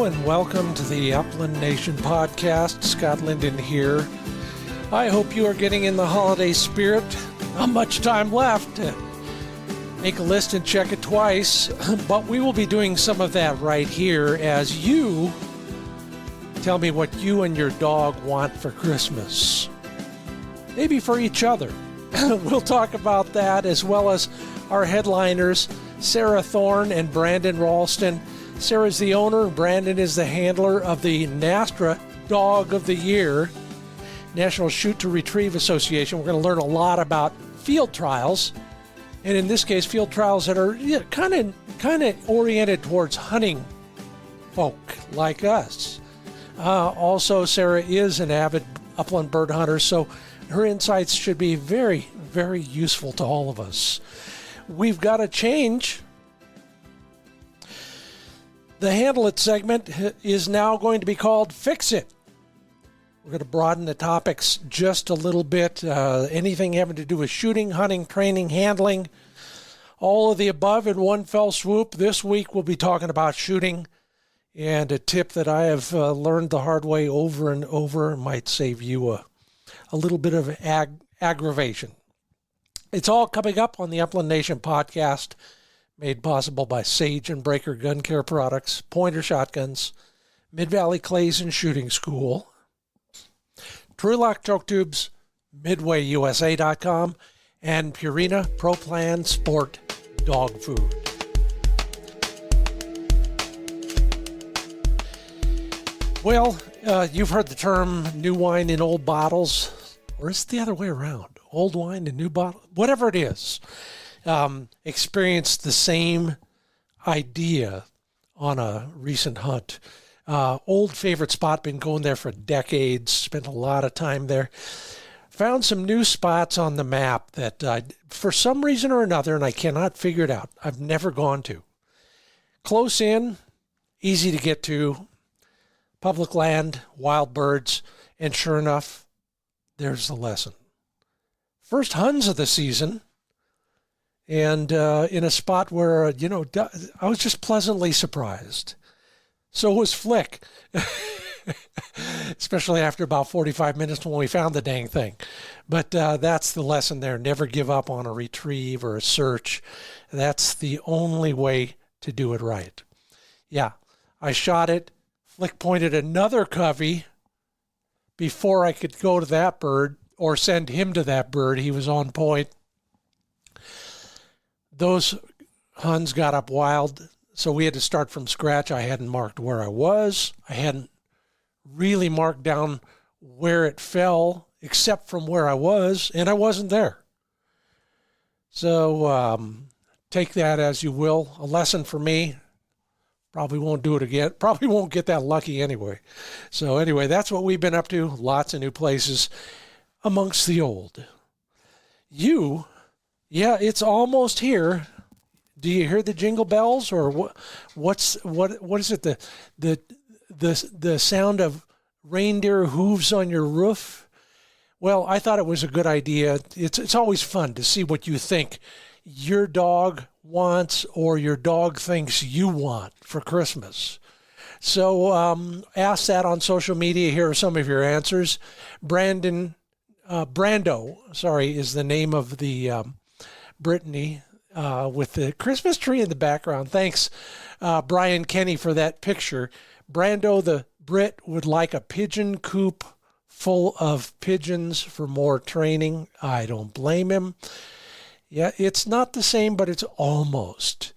and welcome to the Upland Nation podcast. Scott Linden here. I hope you are getting in the holiday spirit. Not much time left. Make a list and check it twice, but we will be doing some of that right here as you tell me what you and your dog want for Christmas. Maybe for each other. We'll talk about that as well as our headliners, Sara Thorne and Brandon Ralston. Sarah is the owner, Brandon is the handler of the NASTRA Dog of the Year, National Shoot to Retrieve Association. We're going to learn a lot about field trials, and in this case, field trials that are kind of oriented towards hunting folk like us. Also, Sarah is an avid upland bird hunter, so her insights should be very, very useful to all of us. We've got a change. The Handle It segment is now going to be called Fix It. We're going to broaden the topics just a little bit. Anything having to do with shooting, hunting, training, handling, all of the above in one fell swoop. This week we'll be talking about shooting, and a tip that I have learned the hard way over and over might save you a little bit of aggravation. It's all coming up on the Upland Nation podcast, made possible by Sage and Breaker Gun Care Products, Pointer Shotguns, Mid-Valley Clays and Shooting School, Trulock Choke Tubes, MidwayUSA.com, and Purina Pro Plan Sport Dog Food. Well, you've heard the term new wine in old bottles, or is it the other way around? Old wine in new bottles? Whatever it is. Experienced the same idea on a recent hunt. Old favorite spot, been going there for decades, spent a lot of time there. Found some new spots on the map that for some reason or another, and I cannot figure it out, I've never gone to. Close in, easy to get to, public land, wild birds, and sure enough, there's the lesson. First huns of the season. And in a spot where, I was just pleasantly surprised. So was Flick, especially after about 45 minutes when we found the dang thing. But that's the lesson there. Never give up on a retrieve or a search. That's the only way to do it right. Yeah, I shot it. Flick pointed another covey before I could go to that bird or send him to that bird. He was on point. Those huns got up wild, so we had to start from scratch. I hadn't marked where I was. I hadn't really marked down where it fell, except from where I was, and I wasn't there. So take that as you will. A lesson for me. Probably won't do it again. Probably won't get that lucky anyway. So anyway, that's what we've been up to. Lots of new places amongst the old. Yeah, it's almost here. Do you hear the jingle bells, or what is it? The sound of reindeer hooves on your roof? Well, I thought it was a good idea. It's always fun to see what you think your dog wants or your dog thinks you want for Christmas. So ask that on social media. Here are some of your answers. Brando, is the name of the Brittany with the Christmas tree in the background. Thanks, Brian Kenny, for that picture. Brando the Brit would like a pigeon coop full of pigeons for more training. I don't blame him. Yeah, it's not the same, but it's almost.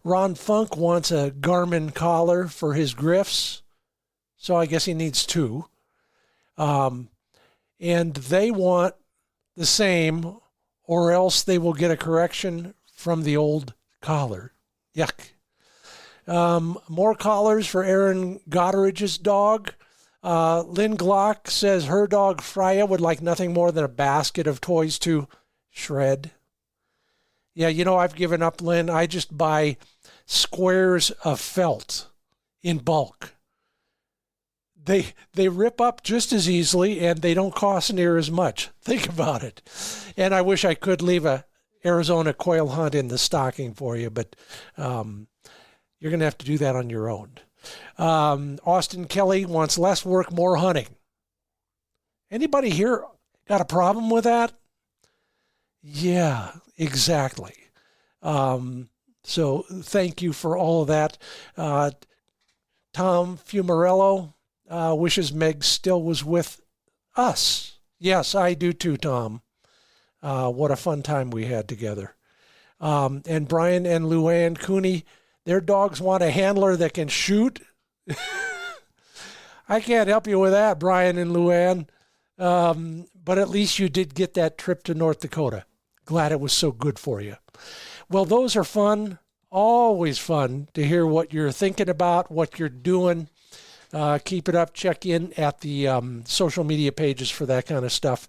Ron Funk wants a Garmin collar for his Griffs, so I guess he needs two. And they want the same, or else they will get a correction from the old collar. Yuck. More collars for Aaron Goddard's dog. Lynn Glock says her dog Freya would like nothing more than a basket of toys to shred. Yeah, I've given up, Lynn. I just buy squares of felt in bulk. They rip up just as easily, and they don't cost near as much. Think about it. And I wish I could leave a Arizona quail hunt in the stocking for you, but you're going to have to do that on your own. Austin Kelly wants less work, more hunting. Anybody here got a problem with that? Yeah, exactly. So thank you for all of that. Tom Fumarello wishes Meg still was with us. Yes, I do too, Tom. What a fun time we had together. And Brian and Luann Cooney, their dogs want a handler that can shoot. I can't help you with that, Brian and Luann. But at least you did get that trip to North Dakota. Glad it was so good for you. Well, those are fun. Always fun to hear what you're thinking about, what you're doing. Keep it up. Check in at the social media pages for that kind of stuff.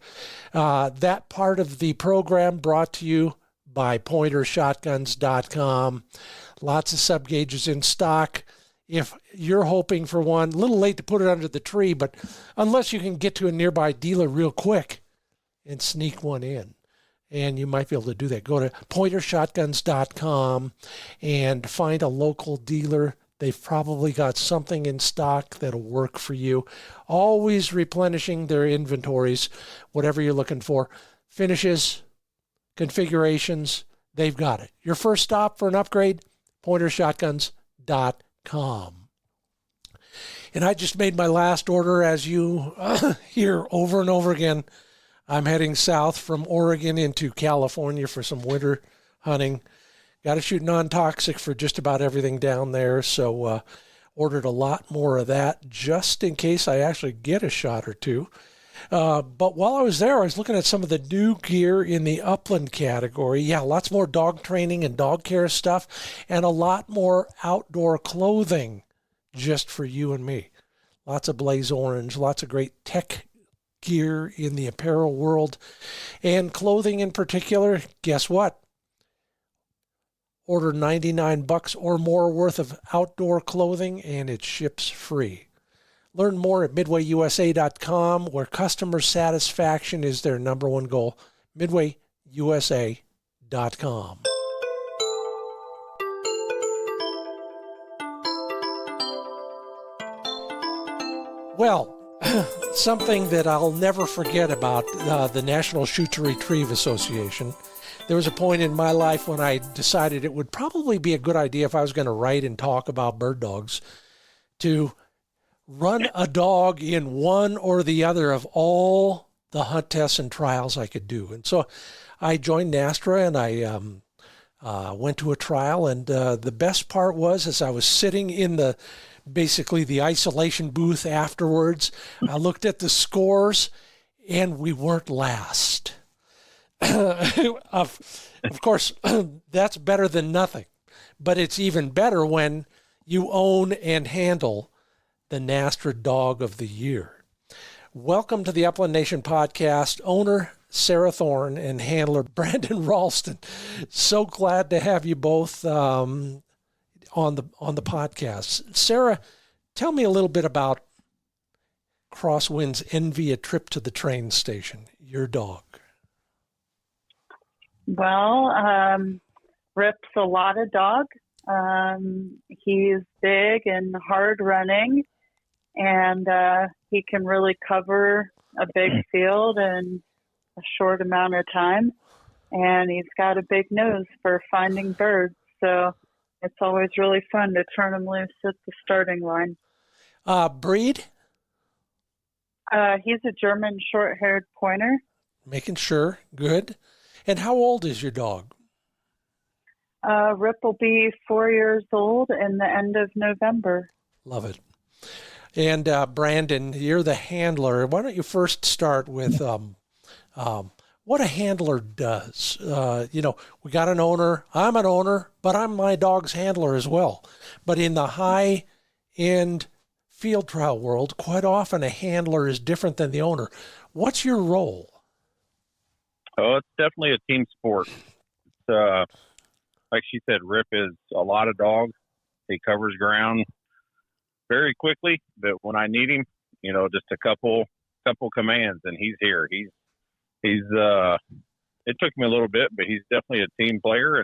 That part of the program brought to you by pointershotguns.com. Lots of sub gauges in stock. If you're hoping for one, a little late to put it under the tree, but unless you can get to a nearby dealer real quick and sneak one in, and you might be able to do that. Go to pointershotguns.com and find a local dealer. They've probably got something in stock that'll work for you. Always replenishing their inventories, whatever you're looking for. Finishes, configurations, they've got it. Your first stop for an upgrade, pointershotguns.com. And I just made my last order, as you hear over and over again. I'm heading south from Oregon into California for some winter hunting. Got to shoot non-toxic for just about everything down there, so ordered a lot more of that just in case I actually get a shot or two. But while I was there, I was looking at some of the new gear in the upland category. Yeah, lots more dog training and dog care stuff, and a lot more outdoor clothing just for you and me. Lots of blaze orange, lots of great tech gear in the apparel world, and clothing in particular. Guess what? Order $99 or more worth of outdoor clothing and it ships free. Learn more at midwayusa.com, where customer satisfaction is their number one goal. midwayusa.com. Well, something that I'll never forget about the National Shoot to Retrieve Association. There was a point in my life when I decided it would probably be a good idea, if I was going to write and talk about bird dogs, to run a dog in one or the other of all the hunt tests and trials I could do. And so I joined NASTRA, and I went to a trial. And the best part was, as I was sitting in basically the isolation booth afterwards, I looked at the scores, and we weren't last. Of course, that's better than nothing, but it's even better when you own and handle the NASTRA Dog of the Year. Welcome to the Upland Nation podcast, owner Sara Thorne and handler Brandon Ralston. So glad to have you both on the podcast. Sara, tell me a little bit about Crosswind's Envy, a Trip to the Train Station, your dog. Well, Rip's a lot of dog. He's big and hard running, and he can really cover a big field in a short amount of time. And he's got a big nose for finding birds. So it's always really fun to turn him loose at the starting line. Breed? He's a German short-haired pointer. Making sure. Good. And how old is your dog? Rip will be 4 years old in the end of November. Love it. And Brandon, you're the handler. Why don't you first start with what a handler does? We got an owner. I'm an owner, but I'm my dog's handler as well. But in the high-end field trial world, quite often a handler is different than the owner. What's your role? Oh, it's definitely a team sport. It's, like she said, Rip is a lot of dogs. He covers ground very quickly, but when I need him, just a couple commands and he's here. He's it took me a little bit, but he's definitely a team player,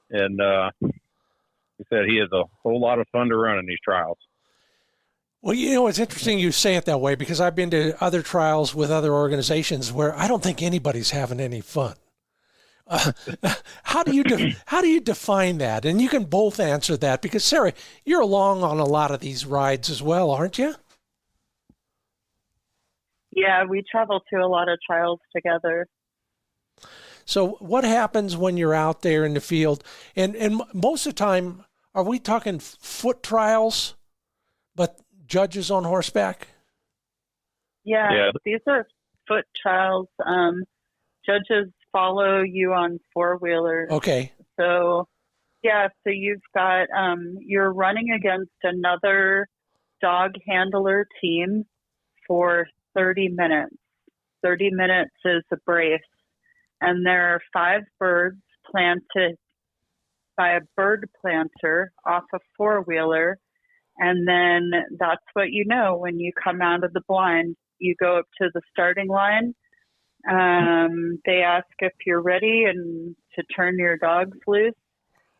and he said he is a whole lot of fun to run in these trials. Well, you know, it's interesting you say it that way, because I've been to other trials with other organizations where I don't think anybody's having any fun. How do you define that? And you can both answer that, because Sara, you're along on a lot of these rides as well, aren't you? Yeah, we travel to a lot of trials together. So what happens when you're out there in the field? And most of the time, are we talking foot trials, but judges on horseback? Yeah. These are foot trials. Judges follow you on four-wheelers. Okay. So you've got, you're running against another dog handler team for 30 minutes. 30 minutes is a brace. And there are 5 birds planted by a bird planter off a four-wheeler. And then that's what you know when you come out of the blind. You go up to the starting line. They ask if you're ready and to turn your dogs loose.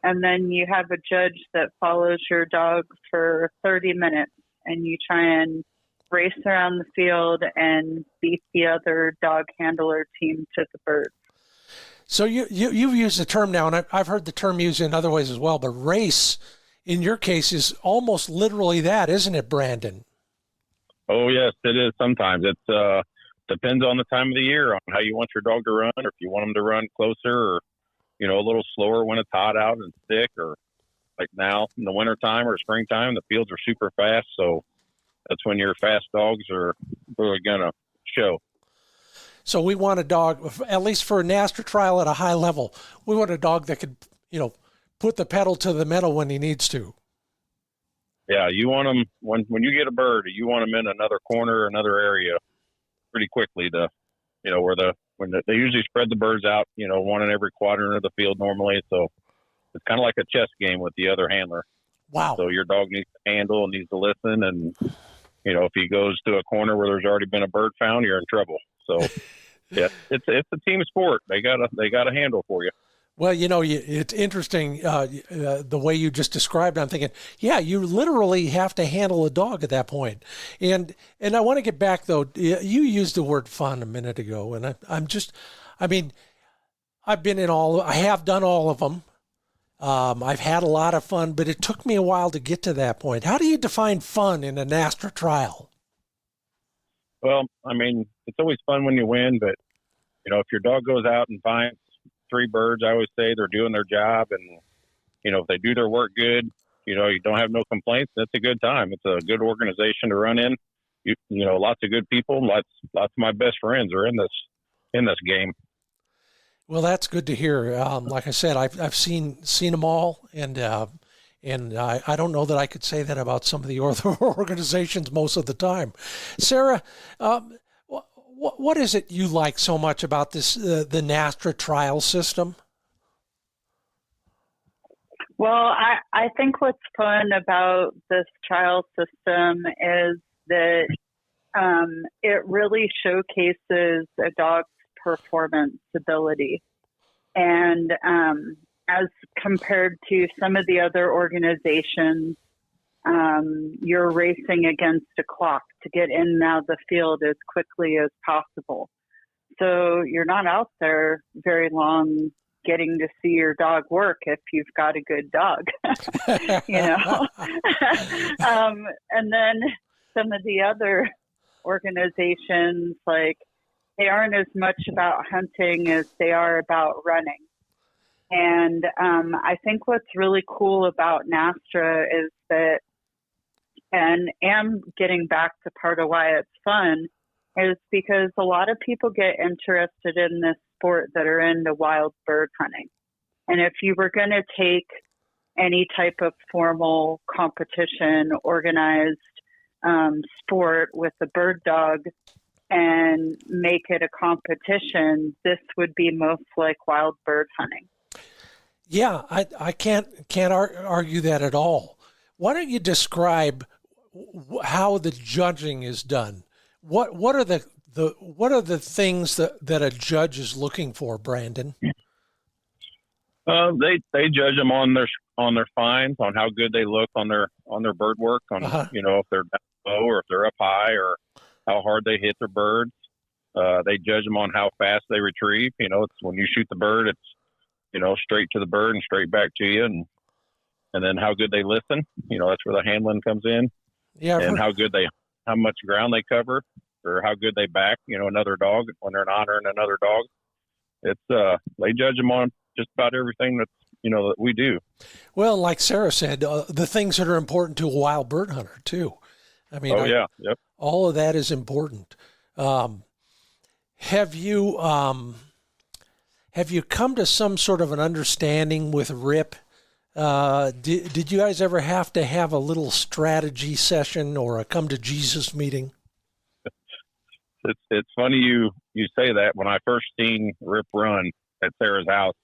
And then you have a judge that follows your dogs for 30 minutes. And you try and race around the field and beat the other dog handler team to the birds. So you've used the term now, and I've heard the term used in other ways as well, but race, in your case, is almost literally that, isn't it, Brandon? Oh, yes, it is sometimes. It depends on the time of the year, on how you want your dog to run, or if you want them to run closer or, you know, a little slower when it's hot out and thick, or like now in the wintertime or springtime, the fields are super fast. So that's when your fast dogs are really going to show. So we want a dog, at least for a NASTRA trial at a high level, we want a dog that could, you know, put the pedal to the metal when he needs to. Yeah, you want them, when you get a bird, you want them in another corner, another area pretty quickly to, you know, they usually spread the birds out, you know, one in every quadrant of the field normally. So it's kind of like a chess game with the other handler. Wow. So your dog needs to handle and needs to listen. And, you know, if he goes to a corner where there's already been a bird found, you're in trouble. So yeah, it's a team sport. They got a handle for you. Well, you know, it's interesting the way you just described it. I'm thinking, yeah, you literally have to handle a dog at that point. And I want to get back, though. You used the word fun a minute ago, and I've been in I have done all of them. I've had a lot of fun, but it took me a while to get to that point. How do you define fun in a NASTRA trial? Well, I mean, it's always fun when you win, but, you know, if your dog goes out and finds 3 birds, I always say they're doing their job. And, you know, if they do their work good, you know, you don't have no complaints, that's a good time. It's a good organization to run in. You know, lots of good people, lots of my best friends are in this game. Well, that's good to hear. Like I said, I've seen them all, and I don't know that I could say that about some of the other organizations most of the time. Sara, what is it you like so much about this the NASTRA trial system? Well, I think what's fun about this trial system is that it really showcases a dog's performance ability. And as compared to some of the other organizations, you're racing against a clock to get in and out of the field as quickly as possible. So you're not out there very long getting to see your dog work if you've got a good dog, you know. And then some of the other organizations, like, they aren't as much about hunting as they are about running. And I think what's really cool about NASTRA is that, and getting back to part of why it's fun, is because a lot of people get interested in this sport that are into wild bird hunting. And if you were going to take any type of formal competition, organized sport with a bird dog and make it a competition, this would be most like wild bird hunting. Yeah, I can't argue that at all. Why don't you describe how the judging is done? What are the things that a judge is looking for, Brandon? They judge them on on their finds, on how good they look on their bird work, on if they're down low or if they're up high, or how hard they hit their birds. They judge them on how fast they retrieve. It's when you shoot the bird, it's straight to the bird and straight back to you, and then how good they listen. That's where the handling comes in. Yeah, and how much ground they cover, or how good they back. Another dog when they're honoring another dog. It's they judge them on just about everything that's that we do. Well, like Sarah said, the things that are important to a wild bird hunter too. I mean, yep. All of that is important. Have you come to some sort of an understanding with Rip? Did you guys ever have to have a little strategy session or a come to Jesus meeting? It's funny you say that. When I first seen Rip run at Sarah's house,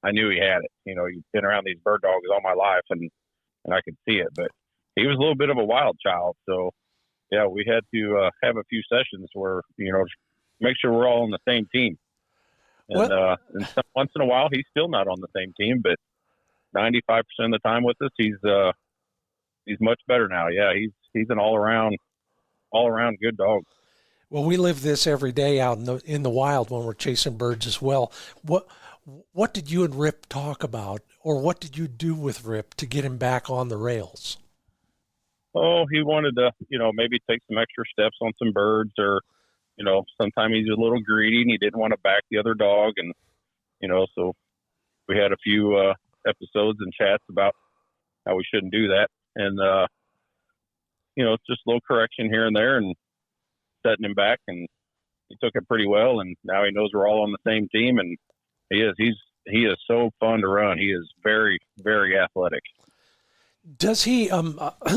I knew he had it. He's been around these bird dogs all my life, and I could see it. But he was a little bit of a wild child, so yeah, we had to have a few sessions where make sure we're all on the same team. And, once in a while, he's still not on the same team, but 95% of the time with us, he's much better now. Yeah, he's an all around good dog. Well, we live this every day out in the wild when we're chasing birds as well. What did you and Rip talk about, or what did you do with Rip to get him back on the rails? Oh, he wanted to, maybe take some extra steps on some birds, or, sometimes he's a little greedy and he didn't want to back the other dog. And, so we had a few episodes and chats about how we shouldn't do that. And, just a little correction here and there and setting him back. And he took it pretty well. And now he knows we're all on the same team. And he is so fun to run. He is very, very athletic. Does he,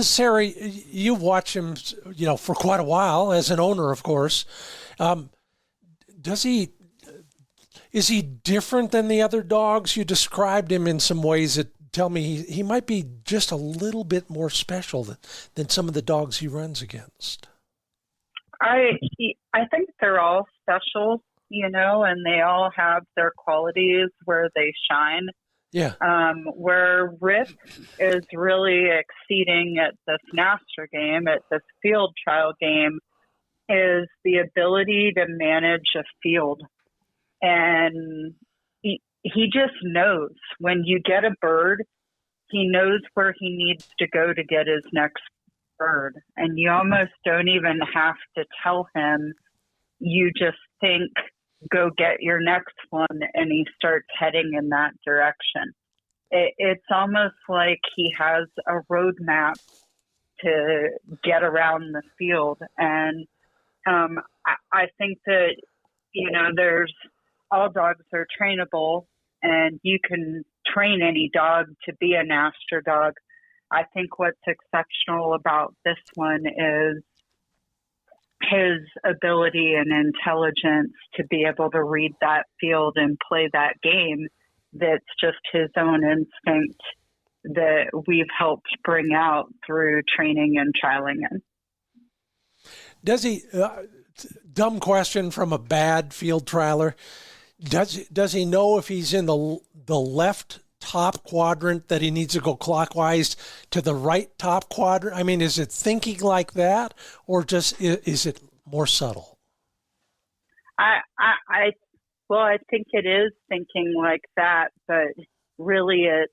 Sarah, you've watched him, for quite a while as an owner, of course. Is he different than the other dogs? You described him in some ways that tell me he might be just a little bit more special than some of the dogs he runs against. I think they're all special, and they all have their qualities where they shine. Yeah. Where Rip is really exceeding at this master game, at this field trial game, is the ability to manage a field. And he just knows when you get a bird, he knows where he needs to go to get his next bird. And you almost don't even have to tell him. You just think, go get your next one, and he starts heading in that direction. It's almost like he has a roadmap to get around the field. And I think that, there's all dogs are trainable, and you can train any dog to be a master dog. I think what's exceptional about this one is his ability and intelligence to be able to read that field and play that game. That's just his own instinct that we've helped bring out through training and trialing him. Does he, dumb question from a bad field trialer, does he know if he's in the left top quadrant that he needs to go clockwise to the right top quadrant? I mean, is it thinking like that, or just is it more subtle? I think it is thinking like that, but really it's,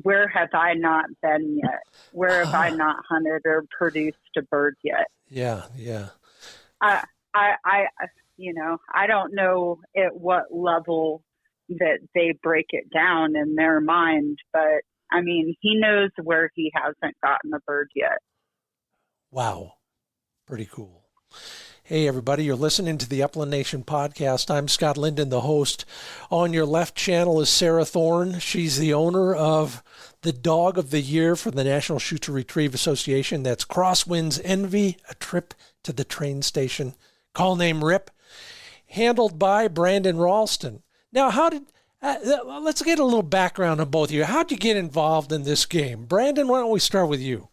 where have I not been yet? Where have I not hunted or produced a bird yet? Yeah. I don't know at what level that they break it down in their mind, but I mean, he knows where he hasn't gotten a bird yet. Wow. Pretty cool. Hey, everybody, you're listening to the Upland Nation podcast. I'm Scott Linden, the host. On your left channel is Sara Thorne. She's the owner of the Dog of the Year for the National Shoot to Retrieve Association. That's Crosswind's Envy, a trip to the train station. Call name Rip, handled by Brandon Ralston. Now, let's get a little background on both of you. How'd you get involved in this game? Brandon, why don't we start with you?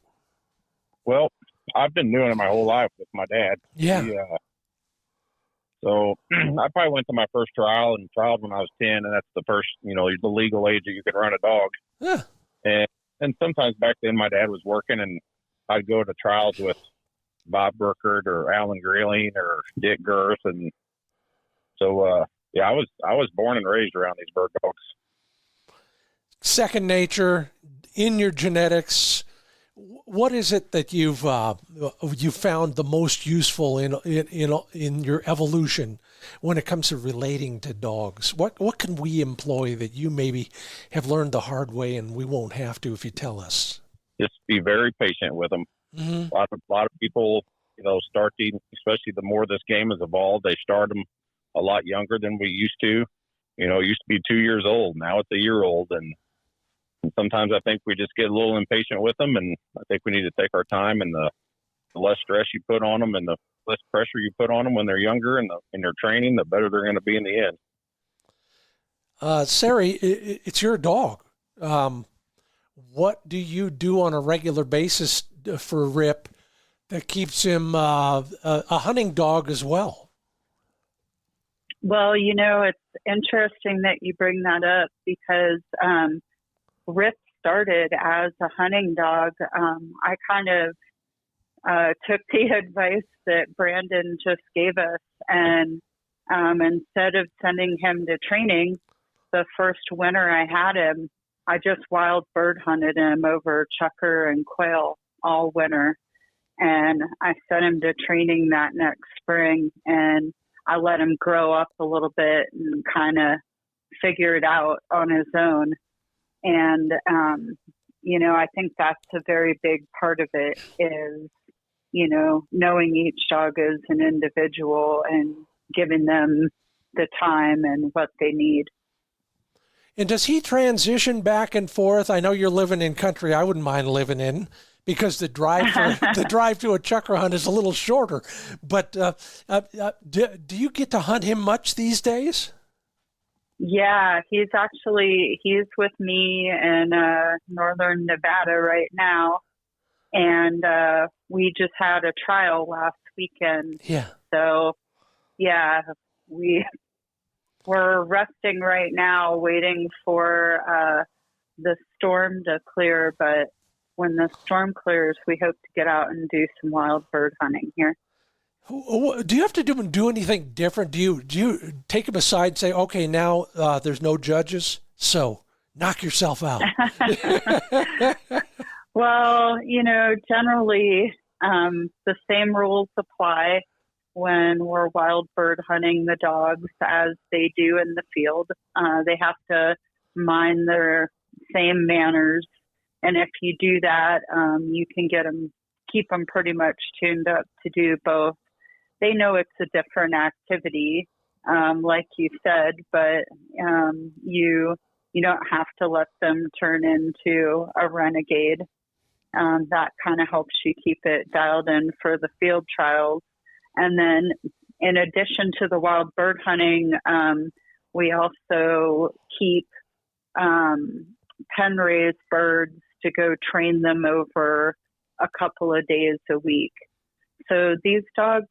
Well, I've been doing it my whole life with my dad. Yeah. He So I probably went to my first trial and trialed when I was 10, and that's the first, the legal age that you can run a dog. Yeah. And sometimes back then my dad was working, and I'd go to trials with Bob Burkert or Alan Greeling or Dick Girth. And so, I was born and raised around these bird dogs. Second nature, in your genetics. What is it that you've found the most useful in your evolution when it comes to relating to dogs? What can we employ that you maybe have learned the hard way and we won't have to if you tell us? Just be very patient with them. Mm-hmm. A lot of people, start to, especially the more this game has evolved, they start them a lot younger than we used to. It used to be 2 years old. Now it's a year old, and sometimes I think we just get a little impatient with them, and I think we need to take our time, and the less stress you put on them and the less pressure you put on them when they're younger and in their training, the better they're going to be in the end. Sari, it's your dog. What do you do on a regular basis for Rip that keeps him a hunting dog as well? Well, it's interesting that you bring that up because Rip started as a hunting dog. I kind of took the advice that Brandon just gave us, and instead of sending him to training, the first winter I had him, I just wild bird hunted him over chukar and quail all winter, and I sent him to training that next spring, and I let him grow up a little bit and kind of figure it out on his own. And, I think that's a very big part of it is, knowing each dog as an individual and giving them the time and what they need. And does he transition back and forth? I know you're living in country I wouldn't mind living in because the drive to a chukar hunt is a little shorter. But do you get to hunt him much these days? Yeah, he's with me in northern Nevada right now, and we just had a trial last weekend. Yeah. So, yeah, we're resting right now, waiting for the storm to clear. But when the storm clears, we hope to get out and do some wild bird hunting here. Do you have to do anything different? Do you take him aside and say, okay, now there's no judges, so knock yourself out? Well, generally the same rules apply when we're wild bird hunting the dogs as they do in the field. They have to mind their same manners, and if you do that, you can keep them pretty much tuned up to do both. They know it's a different activity, like you said, but you don't have to let them turn into a renegade. That kind of helps you keep it dialed in for the field trials. And then in addition to the wild bird hunting, we also keep pen-raised birds to go train them over a couple of days a week. So these dogs,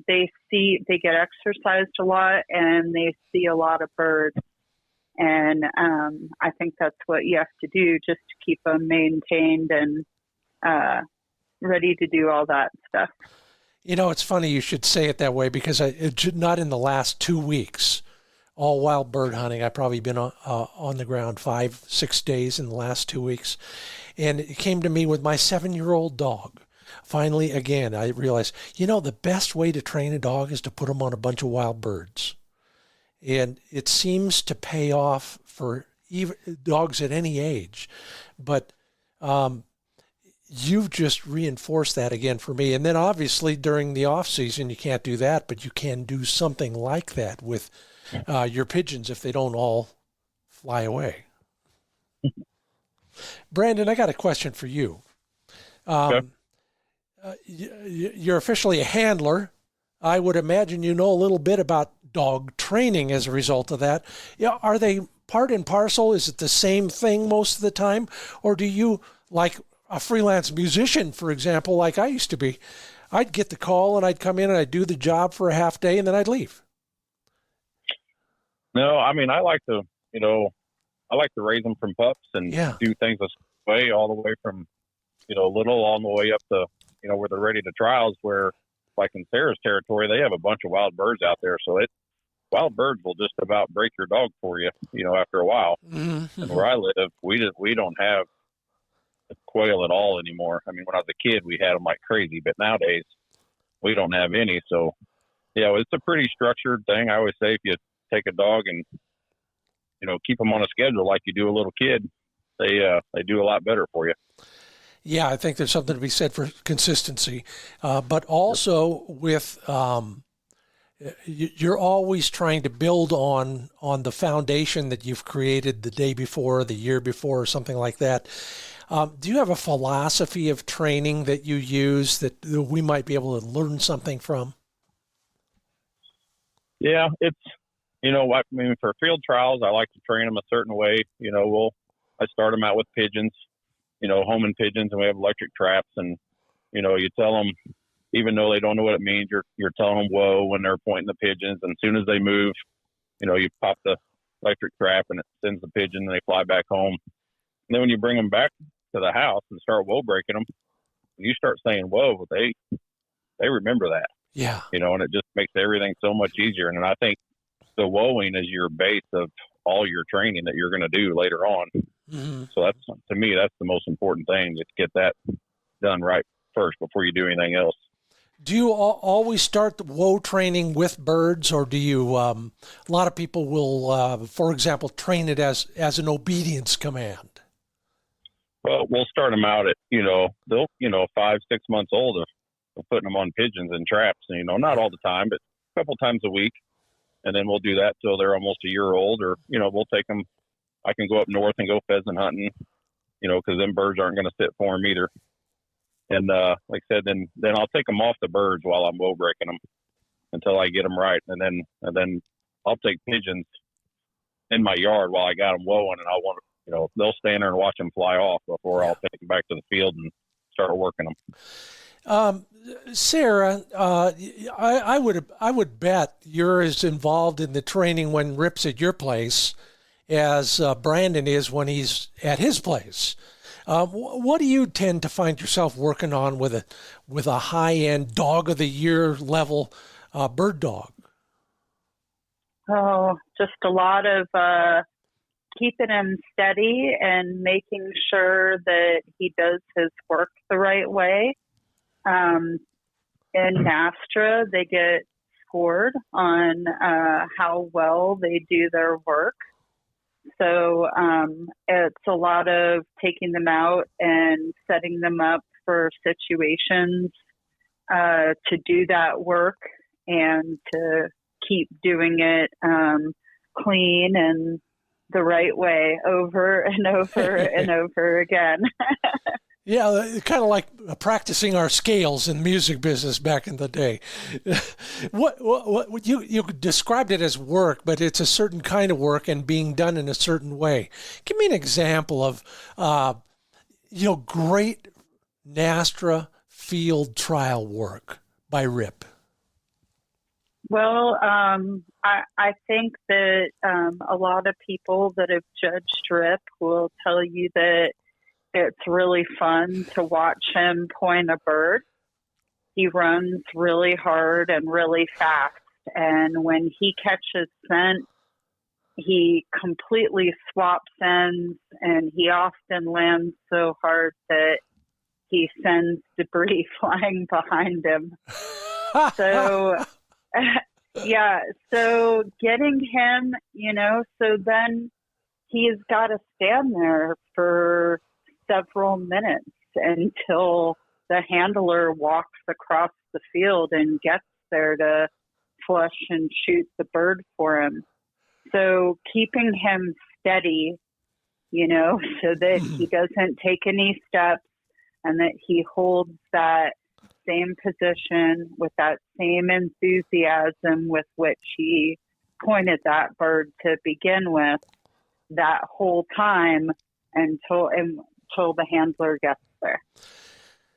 they get exercised a lot and they see a lot of birds. And I think that's what you have to do just to keep them maintained and ready to do all that stuff. It's funny you should say it that way because not in the last 2 weeks, all wild bird hunting. I've probably been on the ground 5-6 days in the last 2 weeks. And it came to me with my 7-year-old dog. Finally, again, I realized, the best way to train a dog is to put them on a bunch of wild birds. And it seems to pay off for even dogs at any age. But you've just reinforced that again for me. And then obviously during the off season, you can't do that, but you can do something like that with your pigeons if they don't all fly away. Brandon, I got a question for you. Okay. You're officially a handler. I would imagine you know a little bit about dog training as a result of that. Are they part and parcel? Is it the same thing most of the time? Or do you, like a freelance musician, for example, like I used to be, I'd get the call and I'd come in and I'd do the job for a half day and then I'd leave. No, I mean, I like to raise them from pups and do things this way, all the way from, little all the way up to, where they're ready to trials, where like in Sarah's territory, they have a bunch of wild birds out there. So wild birds will just about break your dog for you, after a while. Mm-hmm. And where I live, we don't have quail at all anymore. I mean, when I was a kid, we had them like crazy, but nowadays we don't have any. So, it's a pretty structured thing. I always say if you take a dog and, keep them on a schedule like you do a little kid, they do a lot better for you. Yeah, I think there's something to be said for consistency, but also with you're always trying to build on the foundation that you've created the day before, the year before, or something like that. Do you have a philosophy of training that you use that we might be able to learn something from? Yeah, I mean, for field trials, I like to train them a certain way. I start them out with pigeons, homing pigeons, and we have electric traps. And, you tell them, even though they don't know what it means, you're telling them whoa when they're pointing the pigeons. And as soon as they move, you pop the electric trap and it sends the pigeon and they fly back home. And then when you bring them back to the house and start whoa breaking them, you start saying whoa, they remember that. Yeah. And it just makes everything so much easier. And I think the whoa-ing is your base of all your training that you're going to do later on. Mm-hmm. So to me, that's the most important thing, is get that done right first before you do anything else. Do you always start the whoa training with birds, or do you, a lot of people will, for example, train it as an obedience command? Well, we'll start them out at, they'll, 5-6 months old of putting them on pigeons and traps, not all the time, but a couple times a week. And then we'll do that till they're almost a year old, or, we'll take them. I can go up north and go pheasant hunting, because them birds aren't going to sit for them either. And, like I said, then I'll take them off the birds while I'm whoa breaking them until I get them right. And then I'll take pigeons in my yard while I got them whoaing, and I want to, they'll stand there and watch them fly off before I'll take them back to the field and start working them. Sarah, I would bet you're as involved in the training when Rip's at your place as Brandon is when he's at his place. What do you tend to find yourself working on with a high-end dog of the year level bird dog? Oh, just a lot of keeping him steady and making sure that he does his work the right way. In NASTRA, they get scored on how well they do their work. So it's a lot of taking them out and setting them up for situations to do that work and to keep doing it clean and the right way over and over and over again. Yeah, kind of like practicing our scales in the music business back in the day. What you described it as work, but it's a certain kind of work and being done in a certain way. Give me an example of, great NASTRA field trial work by Rip. Well, I think that a lot of people that have judged Rip will tell you that it's really fun to watch him point a bird. He runs really hard and really fast. And when he catches scent, he completely swaps ends, and he often lands so hard that he sends debris flying behind him. So, yeah, so getting him, so then he's got to stand there for several minutes until the handler walks across the field and gets there to flush and shoot the bird for him. So keeping him steady, so that he doesn't take any steps and that he holds that same position with that same enthusiasm with which he pointed that bird to begin with that whole time until the handler gets there.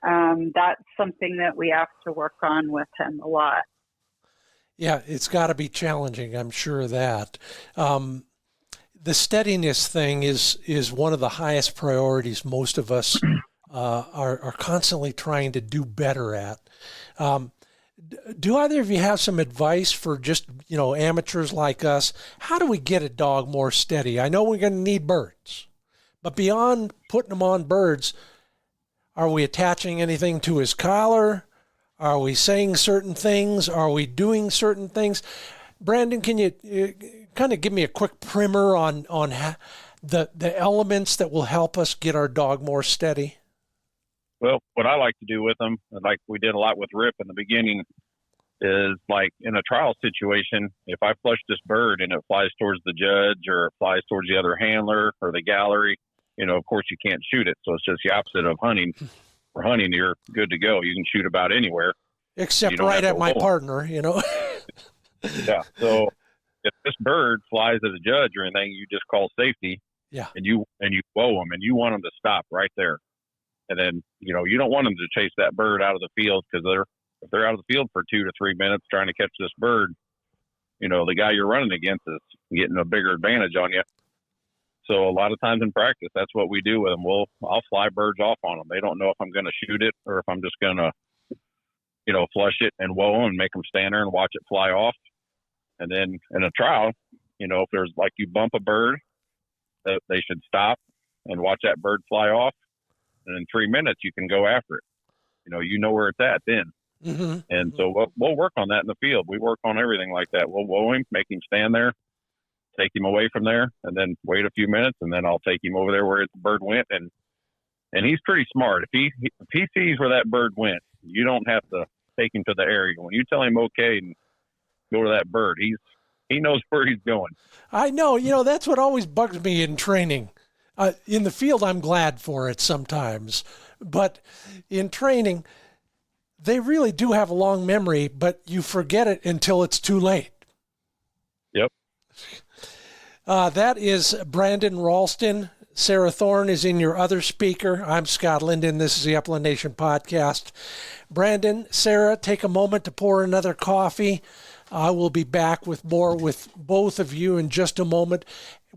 that's something that we have to work on with him a lot. Yeah, it's got to be challenging. I'm sure of that. The steadiness thing is one of the highest priorities most of us are constantly trying to do better at. Do either of you have some advice for just, amateurs like us? How do we get a dog more steady? I know we're going to need birds, but beyond putting them on birds, are we attaching anything to his collar? Are we saying certain things? Are we doing certain things? Brandon, can you kind of give me a quick primer on the elements that will help us get our dog more steady? Well, what I like to do with them, like we did a lot with Rip in the beginning, is like in a trial situation, if I flush this bird and it flies towards the judge or it flies towards the other handler or the gallery, of course you can't shoot it. So it's just the opposite of hunting. For hunting, you're good to go. You can shoot about anywhere. Except right at my partner, Yeah. So if this bird flies at a judge or anything, you just call safety. Yeah. And you whoa them, and you want them to stop right there. And then, you don't want them to chase that bird out of the field, because if they're out of the field for 2 to 3 minutes trying to catch this bird, the guy you're running against is getting a bigger advantage on you. So a lot of times in practice, that's what we do with them. I'll fly birds off on them. They don't know if I'm going to shoot it or if I'm just going to, flush it and whoa them and make them stand there and watch it fly off. And then in a trial, if there's like you bump a bird, they should stop and watch that bird fly off. And in 3 minutes, you can go after it. You know where it's at then. Mm-hmm. And so we'll work on that in the field. We work on everything like that. We'll whoa him, make him stand there, take him away from there, and then wait a few minutes, and then I'll take him over there where the bird went. And he's pretty smart. If he sees where that bird went, you don't have to take him to the area. When you tell him okay and go to that bird, he knows where he's going. I know. That's what always bugs me in training. In the field, I'm glad for it sometimes, but in training, they really do have a long memory, but you forget it until it's too late. Yep. That is Brandon Ralston. Sara Thorne is in your other speaker. I'm Scott Linden. This is the Upland Nation podcast. Brandon, Sara, take a moment to pour another coffee. I will be back with more with both of you in just a moment.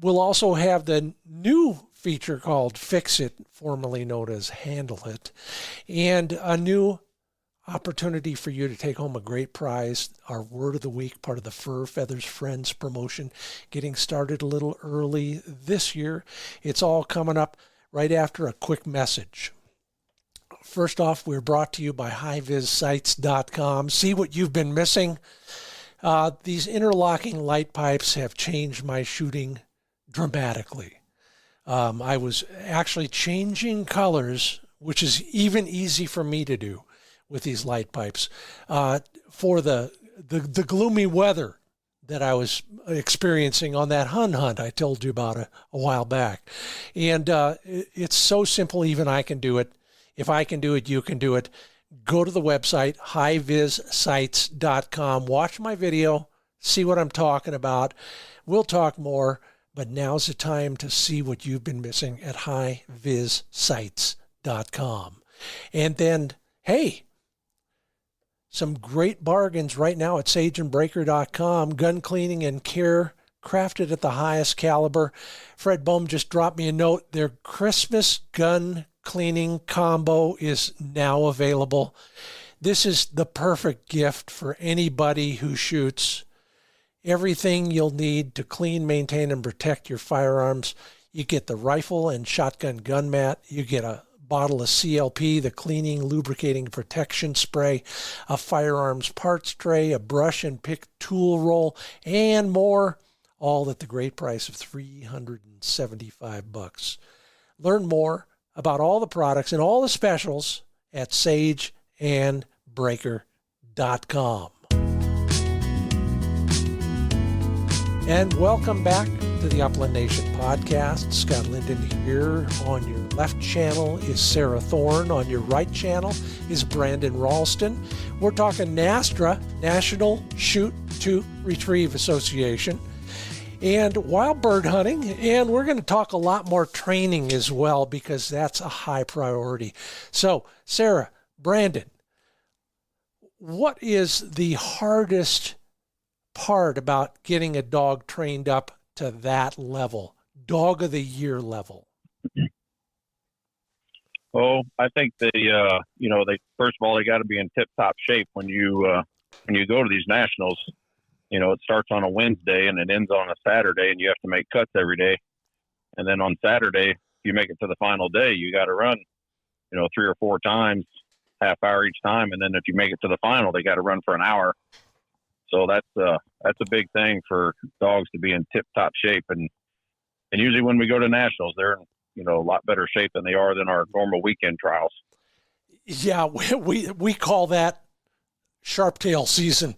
We'll also have the new feature called Fix It, formerly known as Handle It, and a new opportunity for you to take home a great prize, our Word of the Week, part of the Fur Feathers Friends promotion, getting started a little early this year. It's all coming up right after a quick message. First off, we're brought to you by HighVisSights.com. See what you've been missing. These interlocking light pipes have changed my shooting dramatically. I was actually changing colors, which is even easy for me to do with these light pipes, for the gloomy weather that I was experiencing on that hunt I told you about a while back. And it's so simple, even I can do it. If I can do it, you can do it. Go to the website, HighVisSights.com. Watch my video, see what I'm talking about. We'll talk more, but now's the time to see what you've been missing at HighVisSights.com. And then, hey, some great bargains right now at sageandbreaker.com. Gun cleaning and care, crafted at the highest caliber. Fred Bohm just dropped me a note. Their Christmas gun cleaning combo is now available. This is the perfect gift for anybody who shoots. Everything you'll need to clean, maintain, and protect your firearms. You get the rifle and shotgun gun mat. You get a bottle of CLP, the cleaning, lubricating, protection spray, a firearms parts tray, a brush and pick tool roll, and more, all at the great price of $375. Learn more about all the products and all the specials at sageandbreaker.com. And welcome back to the Upland Nation podcast. Scott Linden here. On your left channel is Sara Thorne. On your right channel is Brandon Ralston. We're talking NASTRA, National Shoot to Retrieve Association. and wild bird hunting. And we're going to talk a lot more training as well, because that's a high priority. So, Sara, Brandon, what is the hardest part about getting a dog trained up to that level, dog of the year level? Oh, I think they first of all, they got to be in tip-top shape when you go to these nationals. It starts on a Wednesday and it ends on a Saturday, and you have to make cuts every day. And then on Saturday, if you make it to the final day, you got to run, 3 or 4 times, half hour each time. And then if you make it to the final, they got to run for an hour. So that's a big thing for dogs to be in tip-top shape. And usually when we go to nationals, they're in, a lot better shape than they are than our normal weekend trials. Yeah, we call that sharp tail season.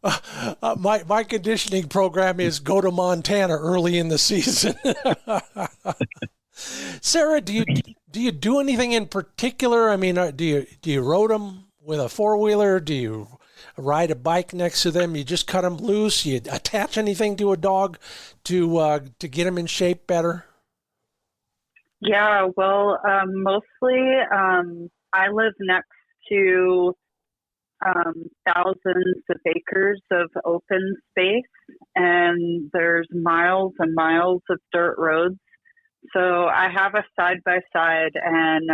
My conditioning program is go to Montana early in the season. Sara, do you do anything in particular? I mean, do you road them with a 4-wheeler? Do you ride a bike next to them? You just cut them loose? You attach anything to a dog to get them in shape better? Yeah, well, mostly I live next to thousands of acres of open space, and there's miles and miles of dirt roads. So I have a side-by-side, and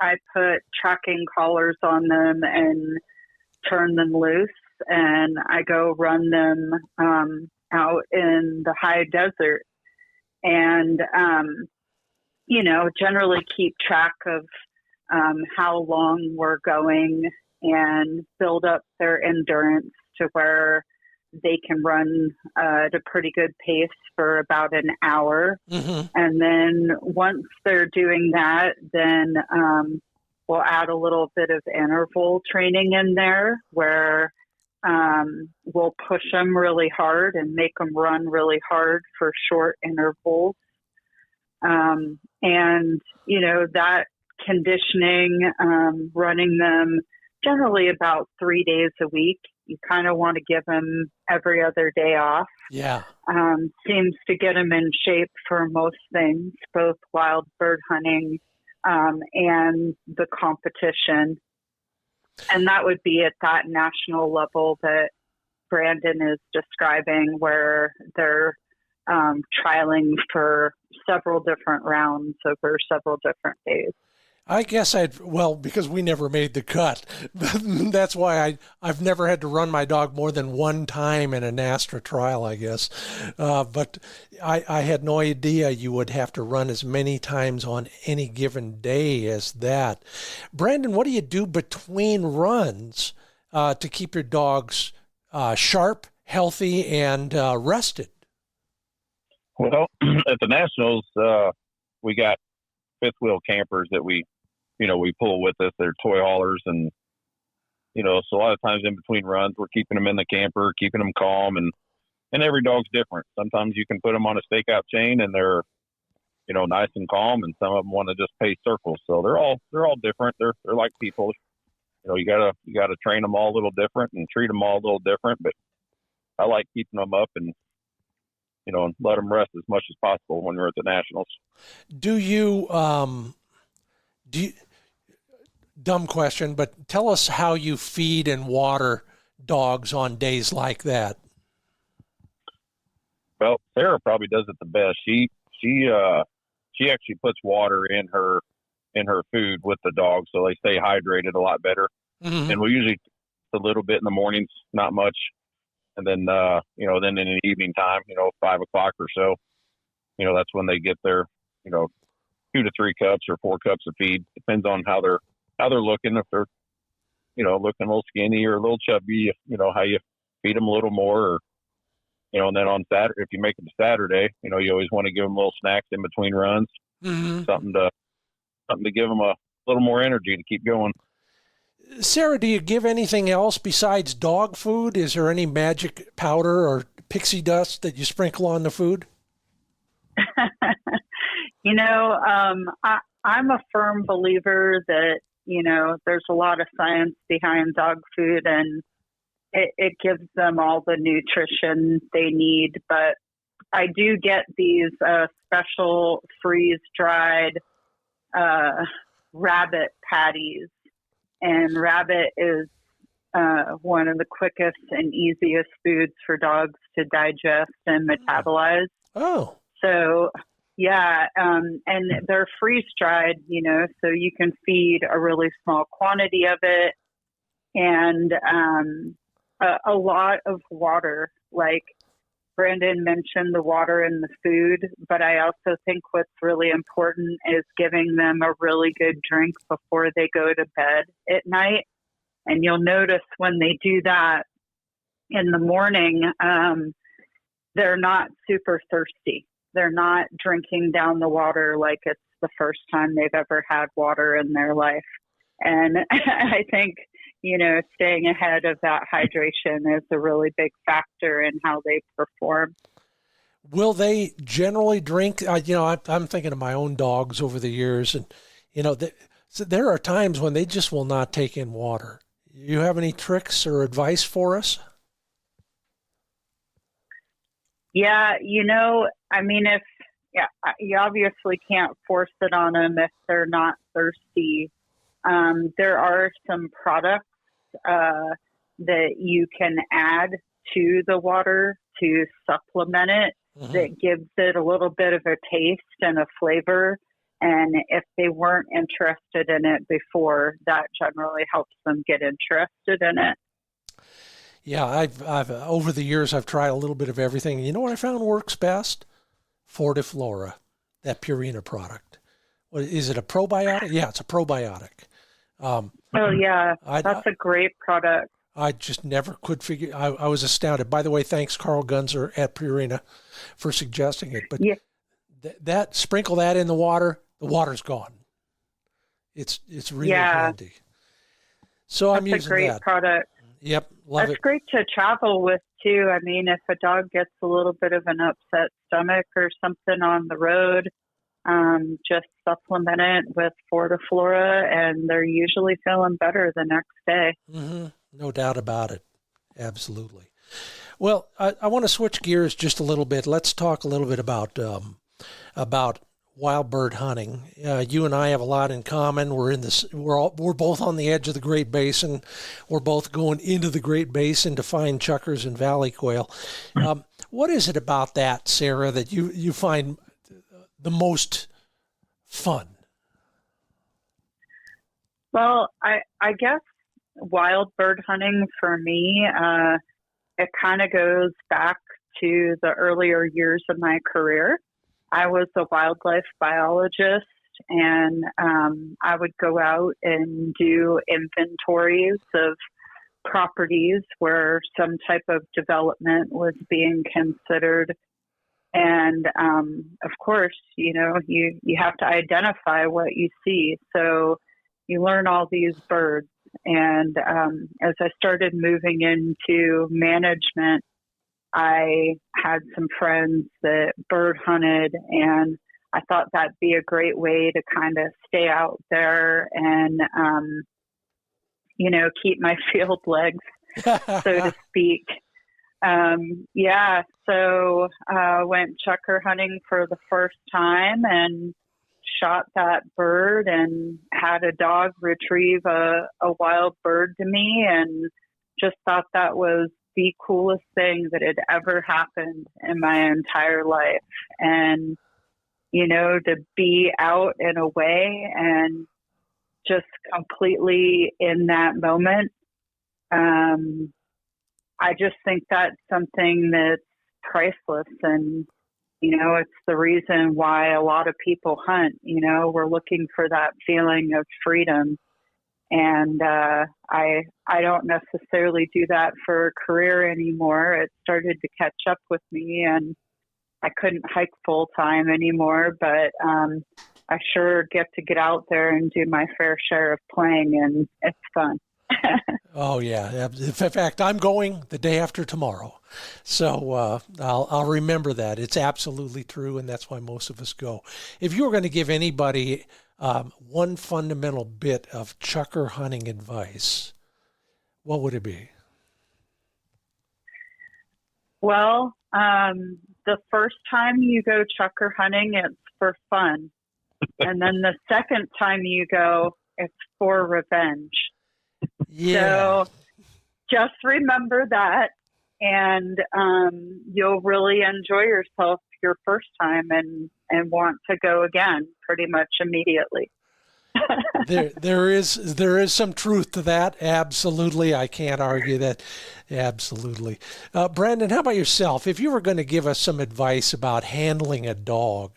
I put tracking collars on them and turn them loose, and I go run them out in the high desert, and generally keep track of how long we're going and build up their endurance to where they can run at a pretty good pace for about an hour. Mm-hmm. And then once they're doing that, then we'll add a little bit of interval training in there where we'll push them really hard and make them run really hard for short intervals. And, that conditioning, running them generally about 3 days a week. You kind of want to give them every other day off. Yeah. Seems to get them in shape for most things, both wild bird hunting and the competition. And that would be at that national level that Brandon is describing, where they're trialing for several different rounds over several different days. I guess because we never made the cut. That's why I've never had to run my dog more than one time in a NASTRA trial, I guess. But I had no idea you would have to run as many times on any given day as that. Brandon, what do you do between runs to keep your dogs sharp, healthy, and rested? Well, at the Nationals, we got fifth wheel campers that we pull with us. They're toy haulers, and so a lot of times in between runs, we're keeping them in the camper, keeping them calm, and every dog's different. Sometimes you can put them on a stakeout chain and they're nice and calm, and some of them want to just pace circles. So they're all different. They're like people. You gotta train them all a little different and treat them all a little different. But I like keeping them up and let them rest as much as possible when we're at the Nationals. Dumb question, but tell us how you feed and water dogs on days like that. Well, Sara probably does it the best. She actually puts water in her food with the dog, so they stay hydrated a lot better. Mm-hmm. And we usually a little bit in the mornings, not much. And then, then in the evening time, 5 o'clock or so, that's when they get their, 2 to 3 cups or 4 cups of feed. Depends on how they're looking. If they're, looking a little skinny or a little chubby, how you feed them a little more. Or, and then on Saturday, if you make it to Saturday, you always want to give them little snacks in between runs, mm-hmm. something to give them a little more energy to keep going. Sara, do you give anything else besides dog food? Is there any magic powder or pixie dust that you sprinkle on the food? I'm a firm believer that, there's a lot of science behind dog food, and it gives them all the nutrition they need. But I do get these special freeze-dried rabbit patties, and rabbit is one of the quickest and easiest foods for dogs to digest and metabolize. Oh. So, yeah, and they're freeze-dried, so you can feed a really small quantity of it, and a lot of water. Like Brandon mentioned, the water in the food, but I also think what's really important is giving them a really good drink before they go to bed at night. And you'll notice when they do that in the morning, they're not super thirsty. They're not drinking down the water like it's the first time they've ever had water in their life. And I think, staying ahead of that hydration is a really big factor in how they perform. Will they generally drink? I'm thinking of my own dogs over the years, and, so there are times when they just will not take in water. You have any tricks or advice for us? Yeah, you obviously can't force it on them if they're not thirsty. There are some products that you can add to the water to supplement it that gives it a little bit of a taste and a flavor. And if they weren't interested in it before, that generally helps them get interested in it. Yeah, I've over the years, I've tried a little bit of everything. You know what I found works best? Fortiflora, that Purina product. What, is it a probiotic? Yeah, it's a probiotic. That's a great product. I just never could figure. I was astounded. By the way, thanks Carl Gunzer at Purina for suggesting it. But that sprinkle that in the water's gone. It's really handy. So I'm using that. That's a great product. Yep, love it. That's great to travel with too. I mean, if a dog gets a little bit of an upset stomach or something on the road, just supplement it with Fortiflora, and they're usually feeling better the next day. Mm-hmm. No doubt about it. Absolutely. Well, I want to switch gears just a little bit. Let's talk a little bit about wild bird hunting. You and I have a lot in common. We're both on the edge of the Great Basin. We're both going into the Great Basin to find chukars and valley quail. What is it about that, Sara, that you find the most fun? Well, I guess wild bird hunting for me, it kind of goes back to the earlier years of my career. I was a wildlife biologist, and I would go out and do inventories of properties where some type of development was being considered. And of course, you have to identify what you see. So you learn all these birds. And as I started moving into management, I had some friends that bird hunted, and I thought that'd be a great way to kind of stay out there and, keep my field legs, so to speak. So I went chukar hunting for the first time and shot that bird and had a dog retrieve a wild bird to me, and just thought that was the coolest thing that had ever happened in my entire life. And, to be out and away and just completely in that moment, I just think that's something that's priceless. And, it's the reason why a lot of people hunt. We're looking for that feeling of freedom. And I don't necessarily do that for a career anymore. It started to catch up with me, and I couldn't hike full time anymore. But I sure get out there and do my fair share of playing, and it's fun. Oh yeah. In fact, I'm going the day after tomorrow, so I'll remember that. It's absolutely true, and that's why most of us go. If you were going to give anybody one fundamental bit of chukar hunting advice, what would it be? Well, the first time you go chukar hunting, it's for fun. And then the second time you go, it's for revenge. Yeah. So just remember that, and you'll really enjoy yourself your first time and want to go again pretty much immediately. there is some truth to that. Absolutely. I can't argue that. Absolutely. Brandon, how about yourself? If you were going to give us some advice about handling a dog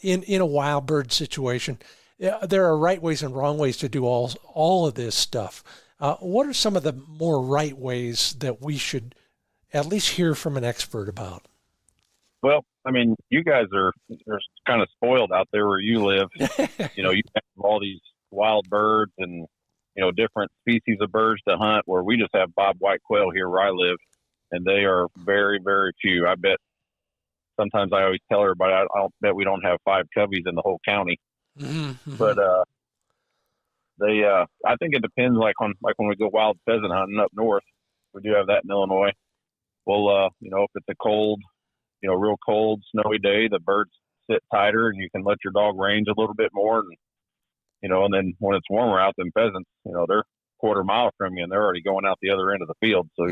in a wild bird situation, there are right ways and wrong ways to do all of this stuff. What are some of the more right ways that we should at least hear from an expert about? Well, I mean, you guys are kind of spoiled out there where you live. You have all these wild birds and, different species of birds to hunt, where we just have bobwhite quail here where I live, and they are very, very few. I bet sometimes I always tell everybody, I'll bet we don't have 5 coveys in the whole county. Mm-hmm. But I think it depends, like when we go wild pheasant hunting up north, we do have that in Illinois. Well, if it's a cold, real cold, snowy day, the birds sit tighter and you can let your dog range a little bit more. And then when it's warmer out, then pheasants, they're quarter mile from you and they're already going out the other end of the field. So,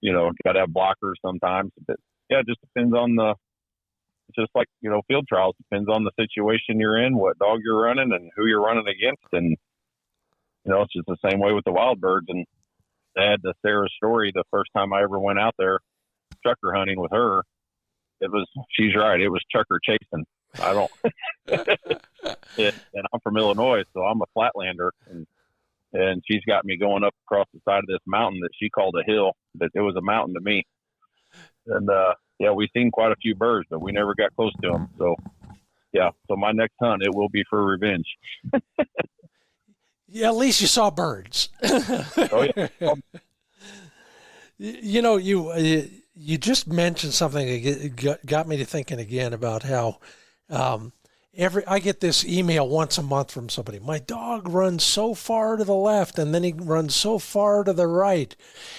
you got to have blockers sometimes. But yeah, it just depends on it's just like, field trials, depends on the situation you're in, what dog you're running and who you're running against. And, it's just the same way with the wild birds. And to add to Sarah's story, the first time I ever went out there chukar hunting with her, she's right. It was chukar chasing. I don't, and I'm from Illinois, so I'm a flatlander, and she's got me going up across the side of this mountain that she called a hill, but it was a mountain to me. And, we've seen quite a few birds, but we never got close to them. So, so my next hunt, it will be for revenge. Yeah, at least you saw birds. Oh, yeah. You just mentioned something that got me to thinking again about how I get this email once a month from somebody. My dog runs so far to the left and then he runs so far to the right.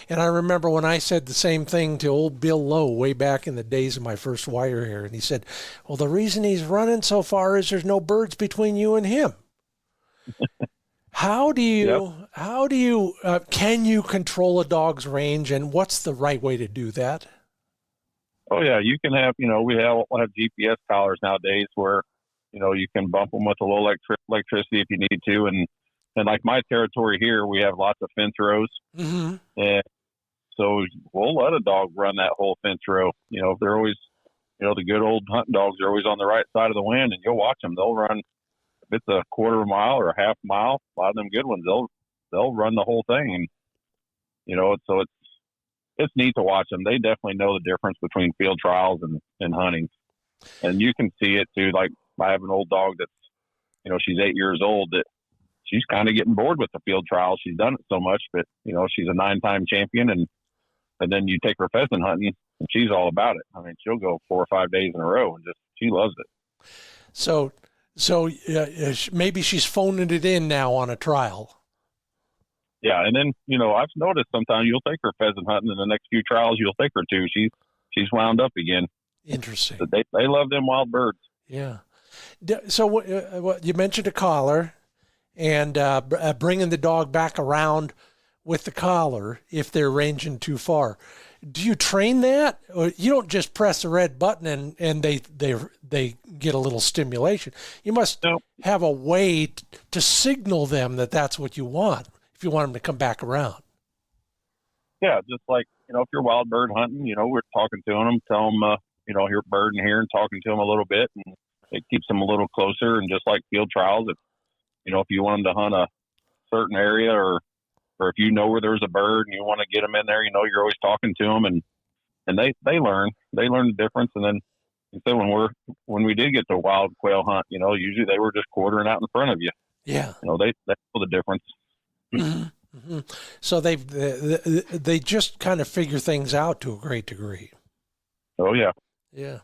And I remember when I said the same thing to old Bill Lowe way back in the days of my first wire here. And he said, well, the reason he's running so far is there's no birds between you and him. Can you control a dog's range, and what's the right way to do that? Oh yeah, you can have, we'll have GPS collars nowadays where, you can bump them with a little electricity if you need to. And like my territory here, we have lots of fence rows. Mm-hmm. And so we'll let a dog run that whole fence row. They're always, the good old hunting dogs are always on the right side of the wind, and you'll watch them. They'll run, if it's a quarter of a mile or a half mile, a lot of them good ones, they'll run the whole thing. And, so it's neat to watch them. They definitely know the difference between field trials and hunting. And you can see it too. Like I have an old dog that's, she's 8 years old, that she's kind of getting bored with the field trials. She's done it so much, but she's a 9-time champion. And then you take her pheasant hunting and she's all about it. I mean, she'll go 4 or 5 days in a row and she loves it. So maybe she's phoning it in now on a trial. Yeah, and then I've noticed sometimes you'll take her pheasant hunting, and the next few trials you'll take her to. She's wound up again. Interesting. But they love them wild birds. Yeah. So you mentioned a collar, and bringing the dog back around with the collar if they're ranging too far. Do you train that, or you don't just press the red button and they get a little stimulation? You must have a way to signal them that that's what you want if you want them to come back around. Yeah, just like if you're wild bird hunting, we're talking to them, tell them you're birding here, and talking to them a little bit, and it keeps them a little closer. And just like field trials, if you want them to hunt a certain area or if where there's a bird and you want to get them in there, you're always talking to them, and they learn the difference. And then so when we did get to wild quail hunt, usually they were just quartering out in front of you. Yeah. They know the difference. Mm-hmm. Mm-hmm. So they just kind of figure things out to a great degree. Oh yeah. Yeah.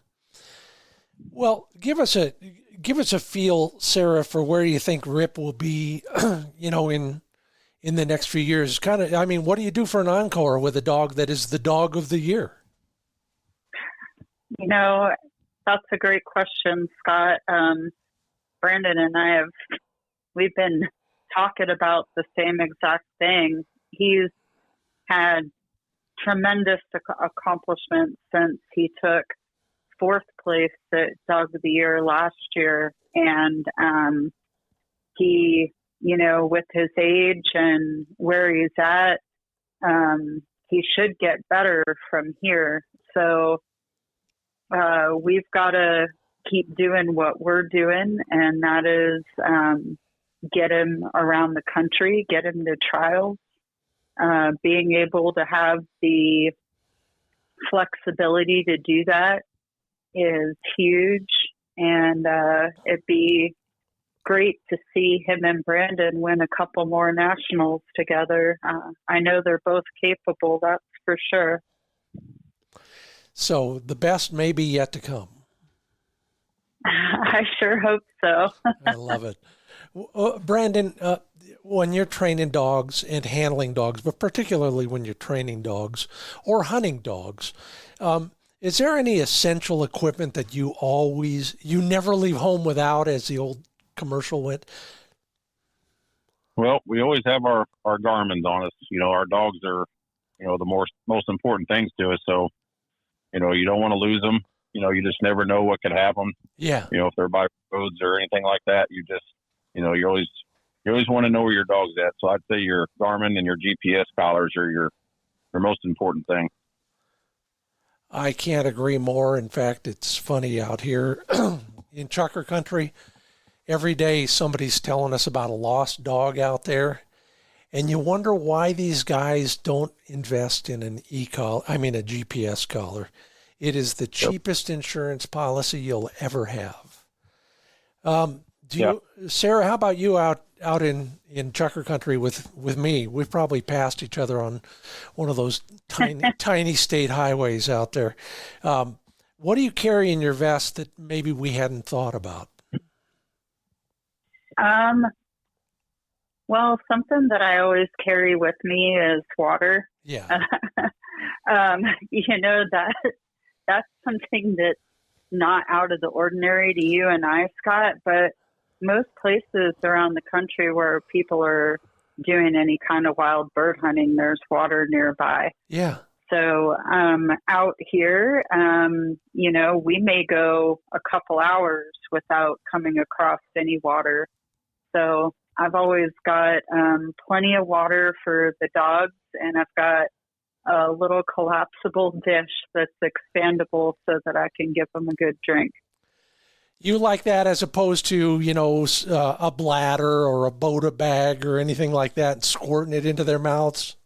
Well, give us a feel, Sarah, for where you think Rip will be, in the next few years. What do you do for an encore with a dog that is the dog of the year? You know, that's a great question, Scott. Brandon and we've been talking about the same exact thing. He's had tremendous accomplishments since he took fourth place at Dog of the Year last year. And he, with his age and where he's at, he should get better from here. So we've got to keep doing what we're doing, and that is get him around the country, get him to trials. Being able to have the flexibility to do that is huge, and it'd be great to see him and Brandon win a couple more nationals together. I know they're both capable, that's for sure. So the best may be yet to come. I sure hope so. I love it. Brandon, when you're training dogs and handling dogs, but particularly when you're training dogs or hunting dogs, is there any essential equipment that you never leave home without, as the old commercial went? Well, we always have our Garmins on us. Our dogs are, the most important things to us. So, you don't want to lose them. You just never know what could happen. Yeah. If they're by roads or anything like that, you just, you always want to know where your dog's at. So I'd say your Garmin and your GPS collars are your most important thing. I can't agree more. In fact, it's funny out here in Chucker Country. Every day somebody's telling us about a lost dog out there. And you wonder why these guys don't invest in a GPS collar. It is the cheapest insurance policy you'll ever have. Sarah, how about you out in Chucker Country with me? We've probably passed each other on one of those tiny state highways out there. What do you carry in your vest that maybe we hadn't thought about? Well, something that I always carry with me is water. Yeah. That's something that's not out of the ordinary to you and I, Scott, but most places around the country where people are doing any kind of wild bird hunting, there's water nearby. Yeah. So out here, we may go a couple hours without coming across any water. So I've always got plenty of water for the dogs, and I've got a little collapsible dish that's expandable so that I can give them a good drink. You like that as opposed to, a bladder or a Boda bag or anything like that and squirting it into their mouths?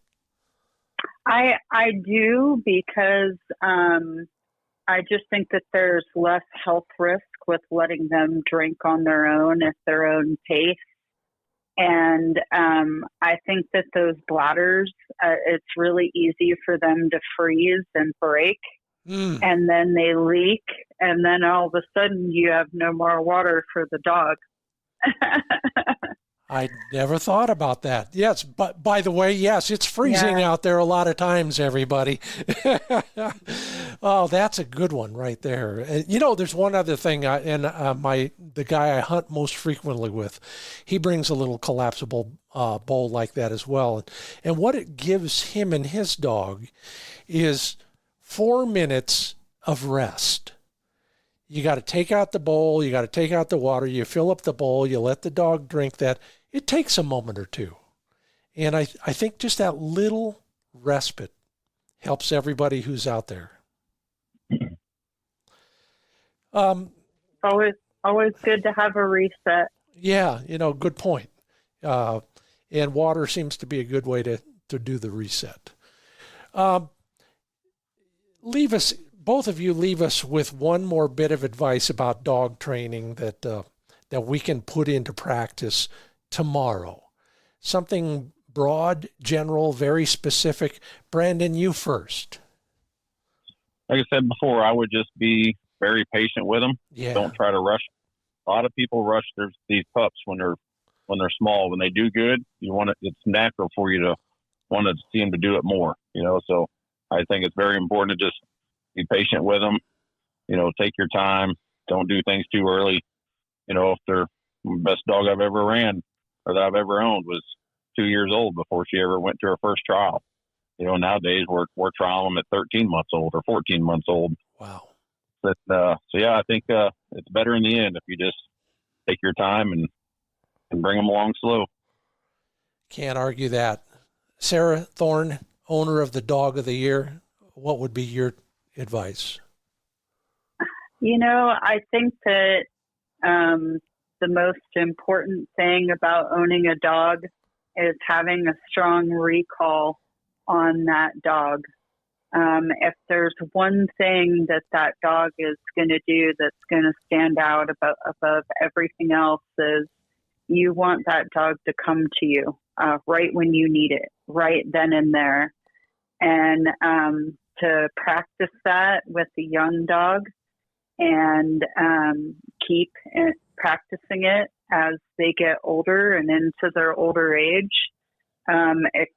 I do, because I just think that there's less health risk with letting them drink on their own at their own pace. And I think that those bladders, it's really easy for them to freeze and break. And then they leak, and then all of a sudden you have no more water for the dog. I never thought about that. Yes, but by the way, yes, it's freezing out there a lot of times, everybody. Oh, that's a good one right there. There's one other thing, the guy I hunt most frequently with, he brings a little collapsible bowl like that as well. And what it gives him and his dog is 4 minutes of rest. You got to take out the bowl, you got to take out the water, you fill up the bowl, you let the dog drink that. It takes a moment or two. And I think just that little respite helps everybody who's out there. Always good to have a reset. Yeah, good point. And water seems to be a good way to do the reset. Both of you leave us with one more bit of advice about dog training that we can put into practice tomorrow. Something broad, general, very specific. Brandon, you first. Like I said before, I would just be very patient with them. Yeah. Don't try to rush. A lot of people rush these pups when they're small. When they do good, it's natural for you to want to see them to do it more. So I think it's very important to just be patient with them. take your time. Don't do things too early. If the best dog I've ever ran or that I've ever owned was 2 years old before she ever went to her first trial. Nowadays we're trialing them at 13 months old or 14 months old. Wow. But, I think it's better in the end if you just take your time and bring them along slow. Can't argue that. Sara Thorne, owner of the Dog of the Year, what would be your advice? I think that the most important thing about owning a dog is having a strong recall on that dog. If there's one thing that dog is going to do that's going to stand out above everything else, is you want that dog to come to you right when you need it, right then and there. And to practice that with a young dog and keep practicing it as they get older and into their older age, it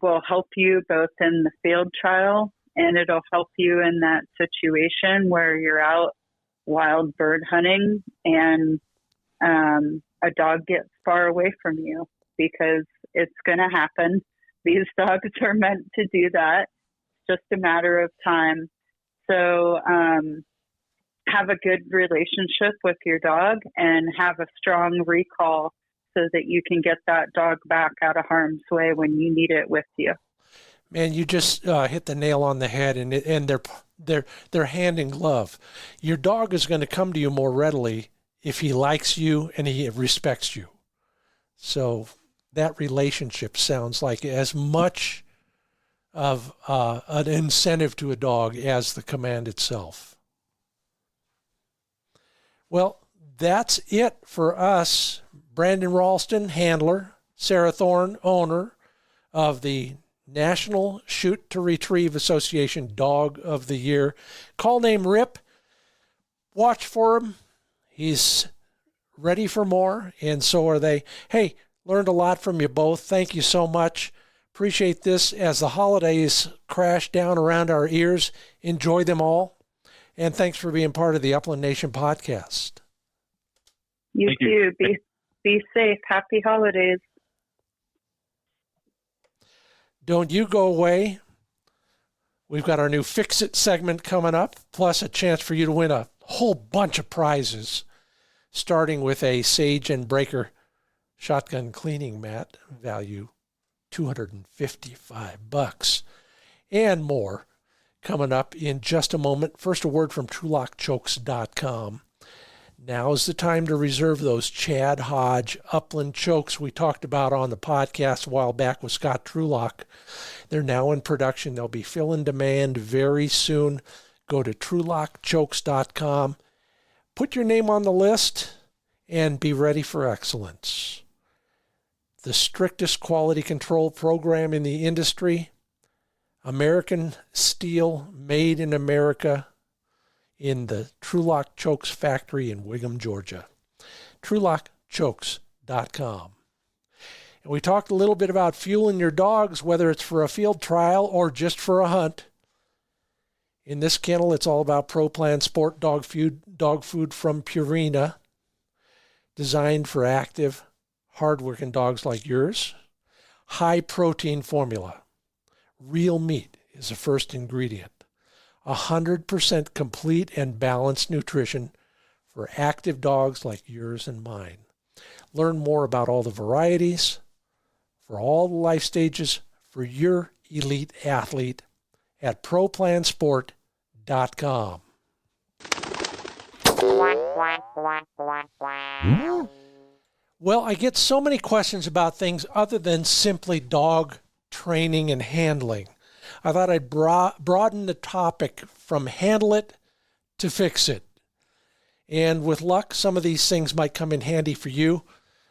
will help you both in the field trial, and it'll help you in that situation where you're out wild bird hunting and a dog gets far away from you, because it's going to happen. These dogs are meant to do that. It's just a matter of time. So have a good relationship with your dog and have a strong recall so that you can get that dog back out of harm's way when you need it with you. Man, you just hit the nail on the head, and they're hand in glove. Your dog is going to come to you more readily if he likes you and he respects you. So that relationship sounds like as much of an incentive to a dog as the command itself. Well, that's it for us. Brandon Ralston, handler, Sara Thorne, owner of the National Shoot to Retrieve Association Dog of the Year. Call name Rip. Watch for him. He's ready for more, and so are they. Hey, learned a lot from you both. Thank you so much. Appreciate this as the holidays crash down around our ears. Enjoy them all. And thanks for being part of the Upland Nation podcast. You too. Be safe. Happy holidays. Don't you go away. We've got our new Fix It segment coming up, plus a chance for you to win a whole bunch of prizes, starting with a Sage and Breaker shotgun cleaning mat, value $255, and more coming up in just a moment. First, a word from TrulockChokes.com. Now is the time to reserve those Chad Hodge Upland chokes we talked about on the podcast a while back with Scott Trulock. They're now in production. They'll be filling demand very soon. Go to TrulockChokes.com. Put your name on the list and be ready for excellence. The strictest quality control program in the industry. American steel, made in America, in the Trulock Chokes factory in Wiggum, Georgia. TrulockChokes.com. And we talked a little bit about fueling your dogs, whether it's for a field trial or just for a hunt. In this kennel, it's all about Pro Plan Sport dog food from Purina, designed for active, hard-working dogs like yours. High-protein formula. Real meat is the first ingredient. 100% complete and balanced nutrition for active dogs like yours and mine. Learn more about all the varieties for all the life stages for your elite athlete at ProPlansport.com. Well, I get so many questions about things other than simply dog training and handling. I thought I'd broaden the topic from handle it to fix it. And with luck, some of these things might come in handy for you.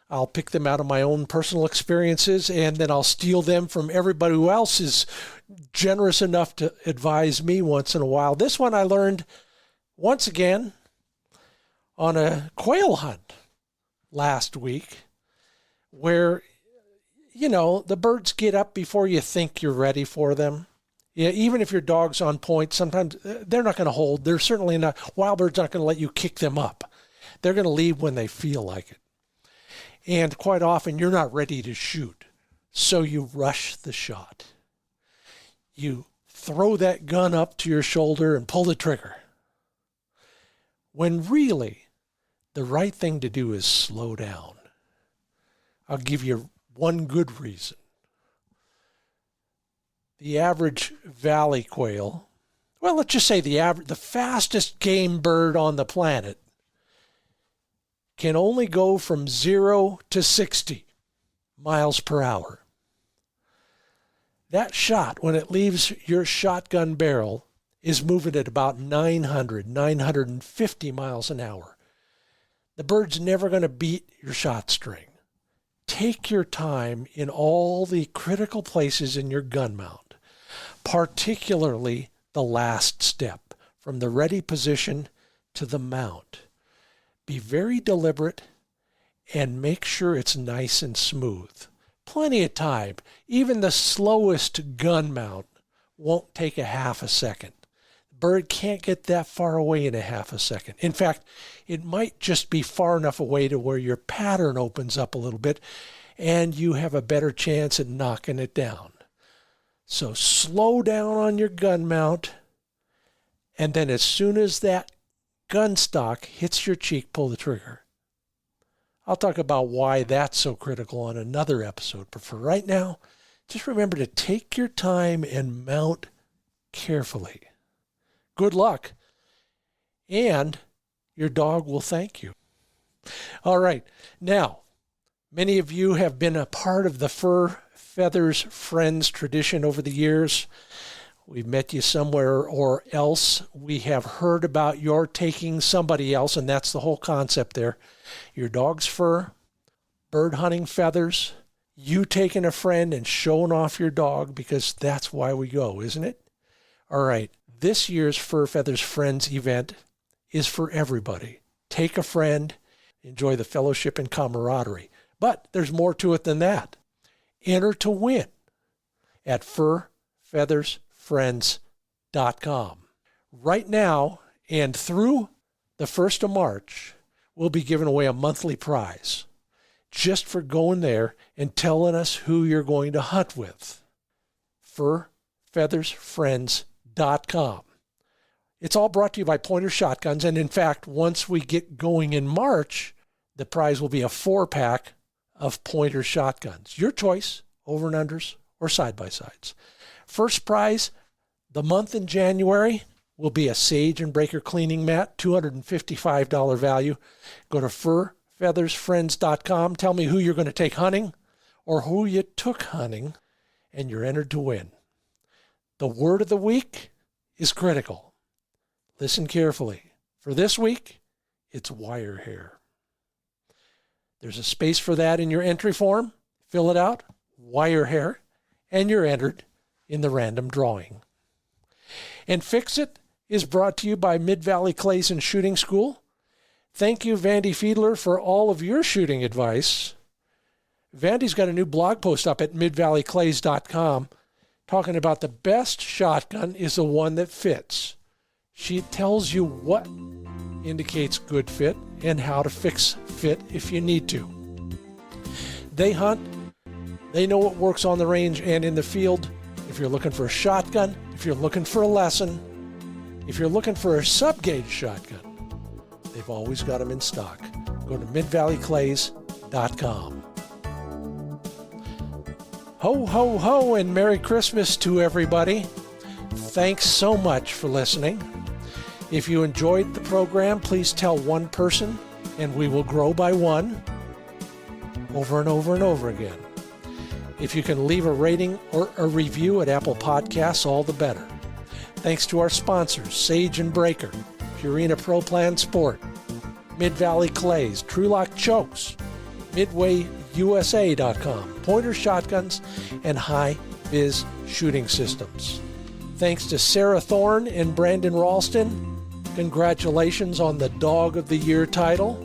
I'll pick them out of my own personal experiences, and then I'll steal them from everybody who else is generous enough to advise me once in a while. This one I learned once again on a quail hunt last week, where, the birds get up before you think you're ready for them. Yeah, even if your dog's on point, sometimes they're not going to hold. They're certainly not. Wild bird's not going to let you kick them up. They're going to leave when they feel like it. And quite often, you're not ready to shoot. So you rush the shot. You throw that gun up to your shoulder and pull the trigger. When really, the right thing to do is slow down. I'll give you one good reason. The average valley quail, well, let's just say the fastest game bird on the planet, can only go from 0 to 60 miles per hour. That shot, when it leaves your shotgun barrel, is moving at about 950 miles an hour. The bird's never going to beat your shot string. Take your time in all the critical places in your gun mount, particularly the last step, from the ready position to the mount. Be very deliberate and make sure it's nice and smooth. Plenty of time. Even the slowest gun mount won't take a half a second. The bird can't get that far away in a half a second. In fact, it might just be far enough away to where your pattern opens up a little bit and you have a better chance at knocking it down. So slow down on your gun mount, and then as soon as that gun stock hits your cheek, pull the trigger. I'll talk about why that's so critical on another episode, but for right now, just remember to take your time and mount carefully. Good luck, and your dog will thank you. All right, now, many of you have been a part of the Fur Feathers Friends tradition over the years. We've met you somewhere or else. We have heard about your taking somebody else, and that's the whole concept there. Your dog's fur, bird hunting feathers, you taking a friend and showing off your dog, because that's why we go, isn't it? All right, this year's Fur Feathers Friends event is for everybody. Take a friend, enjoy the fellowship and camaraderie. But there's more to it than that. Enter to win at furfeathersfriends.com. Right now and through the 1st of March, we'll be giving away a monthly prize just for going there and telling us who you're going to hunt with. furfeathersfriends.com. It's all brought to you by Pointer Shotguns, and in fact, once we get going in March, the prize will be a 4-pack of Pointer shotguns. Your choice, over and unders or side-by-sides. First prize, the month in January, will be a Sage and Breaker cleaning mat, $255 value. Go to furfeathersfriends.com. Tell me who you're going to take hunting or who you took hunting, and you're entered to win. The word of the week is critical. Listen carefully. For this week, it's wire hair. There's a space for that in your entry form. Fill it out, wire hair, and you're entered in the random drawing. And Fix It is brought to you by Mid-Valley Clays and Shooting School. Thank you, Vandy Fiedler, for all of your shooting advice. Vandy's got a new blog post up at midvalleyclays.com talking about the best shotgun is the one that fits. She tells you what indicates good fit and how to fix fit if you need to. They hunt. They know what works on the range and in the field. If you're looking for a shotgun, if you're looking for a lesson, if you're looking for a sub-gauge shotgun, they've always got them in stock. Go to midvalleyclays.com. Ho, ho, ho, and Merry Christmas to everybody. Thanks so much for listening. If you enjoyed the program, please tell one person, and we will grow by one, over and over and over again. If you can leave a rating or a review at Apple Podcasts, all the better. Thanks to our sponsors, Sage and Breaker, Purina Pro Plan Sport, Mid-Valley Clays, TruLock Chokes, MidwayUSA.com, Pointer Shotguns, and High Viz Shooting Systems. Thanks to Sara Thorne and Brandon Ralston. Congratulations on the Dog of the Year title.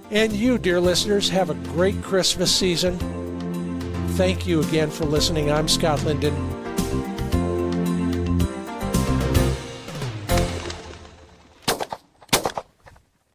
And you, dear listeners, have a great Christmas season. Thank you again for listening. I'm Scott Linden.